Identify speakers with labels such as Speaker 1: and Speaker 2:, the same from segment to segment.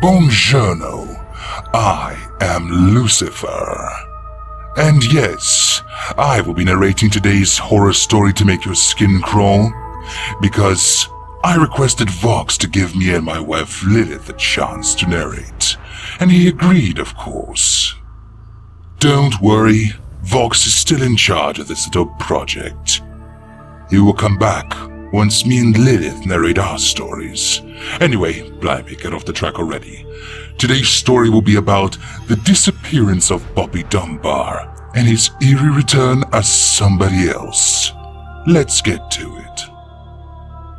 Speaker 1: Buongiorno, I am Lucifer. And yes, I will be narrating today's horror story to make your skin crawl, because I requested Vox to give me and my wife Lilith a chance to narrate, and he agreed, of course. Don't worry, Vox is still in charge of this little project. He will come back once me and Lilith narrate our stories. Anyway, blimey, get off the track already. Today's story will be about the disappearance of Bobby Dunbar and his eerie return as somebody else. Let's get to it.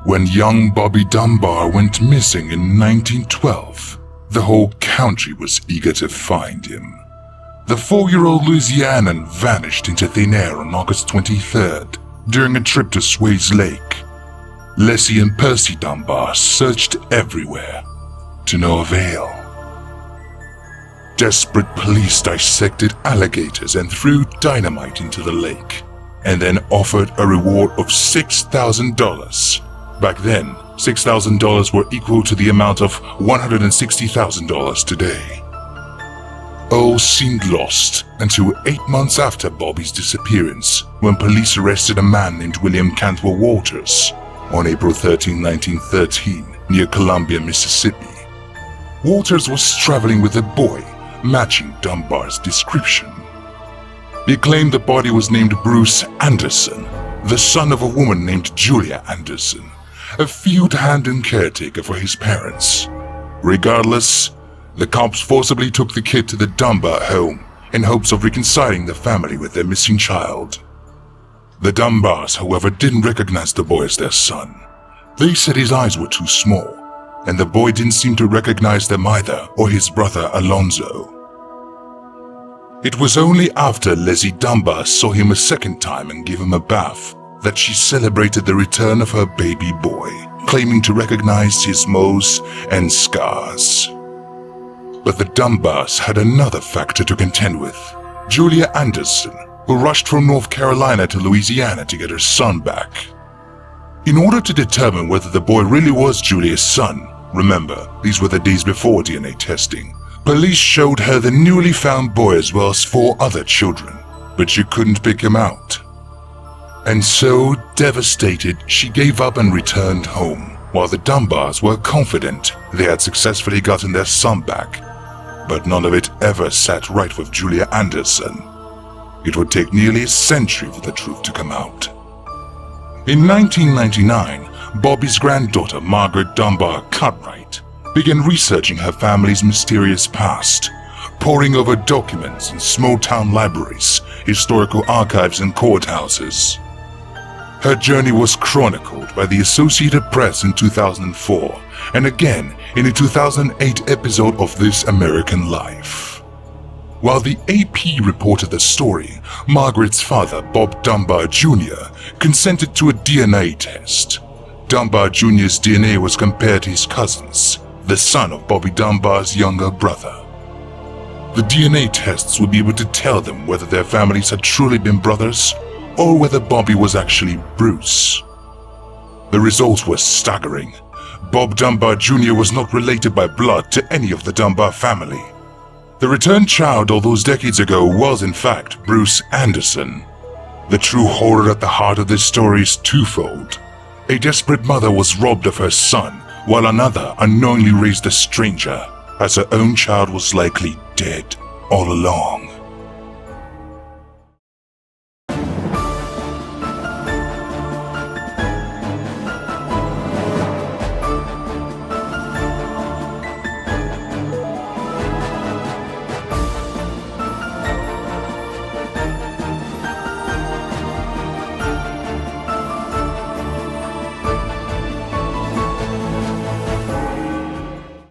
Speaker 1: When young Bobby Dunbar went missing in 1912, the whole country was eager to find him. The 4-year-old Louisianan vanished into thin air on August 23rd during a trip to Swayze Lake. Leslie and Percy Dunbar searched everywhere, to no avail. Desperate police dissected alligators and threw dynamite into the lake, and then offered a reward of $6,000. Back then, $6,000 were equal to the amount of $160,000 today. All seemed lost until 8 months after Bobby's disappearance, when police arrested a man named William Cantwell Walters on April 13, 1913, near Columbia, Mississippi. Walters was traveling with a boy matching Dunbar's description. He claimed the body was named Bruce Anderson, the son of a woman named Julia Anderson, a field hand and caretaker for his parents. Regardless, the cops forcibly took the kid to the Dunbar home in hopes of reconciling the family with their missing child. The Dunbars, however, didn't recognize the boy as their son. They said his eyes were too small, and the boy didn't seem to recognize them either, or his brother Alonzo. It was only after Leslie Dunbar saw him a second time and gave him a bath that she celebrated the return of her baby boy, claiming to recognize his moles and scars. But the Dunbars had another factor to contend with: Julia Anderson, who rushed from North Carolina to Louisiana to get her son back. In order to determine whether the boy really was Julia's son, remember, these were the days before DNA testing, police showed her the newly found boy as well as 4 other children, but she couldn't pick him out. And so, devastated, she gave up and returned home, while the Dunbars were confident they had successfully gotten their son back. But none of it ever sat right with Julia Anderson. It would take nearly a century for the truth to come out. In 1999, Bobby's granddaughter Margaret Dunbar Cartwright began researching her family's mysterious past, poring over documents in small-town libraries, historical archives, and courthouses. Her journey was chronicled by the Associated Press in 2004, and again in a 2008 episode of This American Life. While the AP reported the story, Margaret's father, Bob Dunbar Jr., consented to a DNA test. Dunbar Jr.'s DNA was compared to his cousin's, the son of Bobby Dunbar's younger brother. The DNA tests would be able to tell them whether their families had truly been brothers, or whether Bobby was actually Bruce. The results were staggering. Bob Dunbar Jr. was not related by blood to any of the Dunbar family. The returned child all those decades ago was in fact Bruce Anderson. The true horror at the heart of this story is twofold. A desperate mother was robbed of her son, while another unknowingly raised a stranger, as her own child was likely dead all along.